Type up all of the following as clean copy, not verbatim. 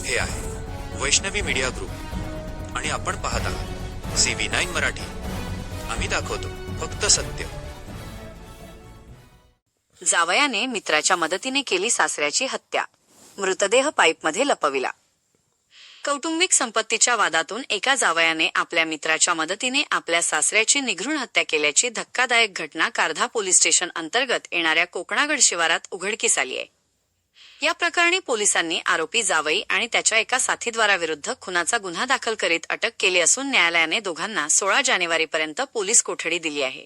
हे आहे Vaishnavi media group आणि आपण पाहत आहात CV9 मराठी. आम्ही दाखवतो फक्त सत्य. जावयाने मित्राच्या मदतीने केली सासऱ्याची हत्या, मृतदेह पाईपमध्ये लपविला. कौटुंबिक संपत्तीच्या वादातून एका जावयाने आपल्या मित्राच्या मदतीने आपल्या सासऱ्याची निघृण हत्या केल्याची धक्कादायक घटना कारधा पोलीस स्टेशन अंतर्गत येणाऱ्या कोकणागड शिवारात उघडकीस आली आहे. या प्रकरणी पोलिसांनी आरोपी जावई आणि त्याच्या एका साथीदाराविरुद्ध खुनाचा गुन्हा दाखल करीत अटक केली असून न्यायालयाने दोघांना 16 जानेवारीपर्यंत पोलीस कोठडी दिली आहे.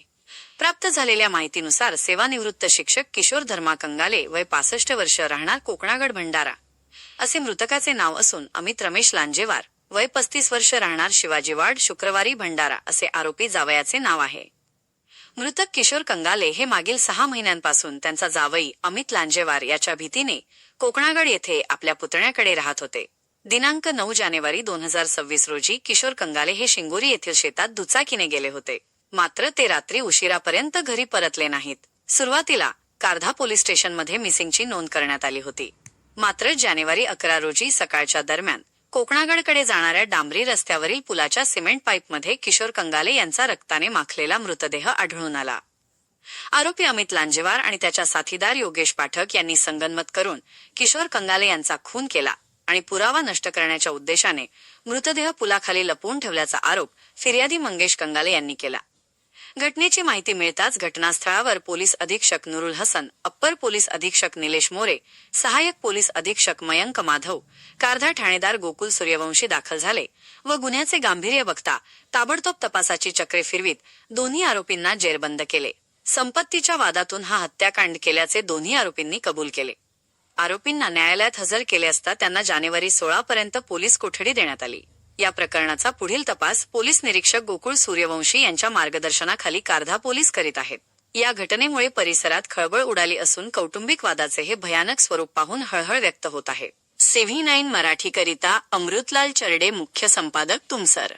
प्राप्त झालेल्या माहितीनुसार सेवानिवृत्त शिक्षक किशोर धर्मा कंगाले वय 65 वर्ष राहणार कोकणागड भंडारा असे मृतकाचे नाव असून अमित रमेश लांजेवार वय 35 वर्ष राहणार शिवाजी वार्ड शुक्रवारी भंडारा असे आरोपी जावयाचे नाव आहे. मृतक किशोर कंगाले हे मागील 6 महिन्यांपासून त्यांचा जावई अमित लांजेवार याच्या भीतीने कोकणागड येथे आपल्या पुतण्याकडे राहत होते. दिनांक 9 जानेवारी 2026 रोजी किशोर कंगाले हे शिंगोरी येथील शेतात दुचाकीने गेले होते. मात्र ते रात्री उशिरापर्यंत घरी परतले नाहीत. सुरुवातीला कारधा पोलीस स्टेशनमध्ये मिसिंगची नोंद करण्यात आली होती. मात्र जानेवारी 11 रोजी सकाळच्या दरम्यान कोकणागडकडे जाणाऱ्या डांबरी रस्त्यावरील पुलाच्या सिमेंट पाईपमध्ये किशोर कंगाले यांचा रक्ताने माखलेला मृतदेह आढळून आला. आरोपी अमित लांजेवार आणि त्याच्या साथीदार योगेश पाठक यांनी संगनमत करून किशोर कंगाले यांचा खून केला आणि पुरावा नष्ट करण्याच्या उद्देशाने मृतदेह पुलाखाली लपवून ठेवल्याचा आरोप फिर्यादी मंगेश कंगाले यांनी केला. घटनेची माहिती मिळताच घटनास्थळावर पोलीस अधीक्षक नुरुल हसन, अप्पर पोलीस अधीक्षक निलेश मोरे, सहाय्यक पोलीस अधीक्षक मयंक माधव, कारधा ठाणेदार गोकुल सूर्यवंशी दाखल झाले व गुन्ह्याचे गांभीर्य बघता ताबडतोब तपासाची चक्रे फिरवीत दोन्ही आरोपींना जेरबंद केले. संपत्तीच्या वादातून हा हत्याकांड केल्याचे दोन्ही आरोपींनी कबूल केले. आरोपींना न्यायालयात हजर केले असता त्यांना जानेवारी 16 पर्यंत पोलीस कोठडी देण्यात आली. या प्रकरणाचा पुढील तपास पोलीस निरीक्षक गोकुळ सूर्यवंशी यांच्या मार्गदर्शनाखाली कारधा पोलीस करीत आहेत. या घटनेमुळे परिसरात खळबळ उडाली असून कौटुंबिक वादाचे हे भयानक स्वरूप पाहून हळहळ व्यक्त होत आहे. CV9 मराठीकरिता अमृतलाल चरडे, मुख्य संपादक, तुमसर.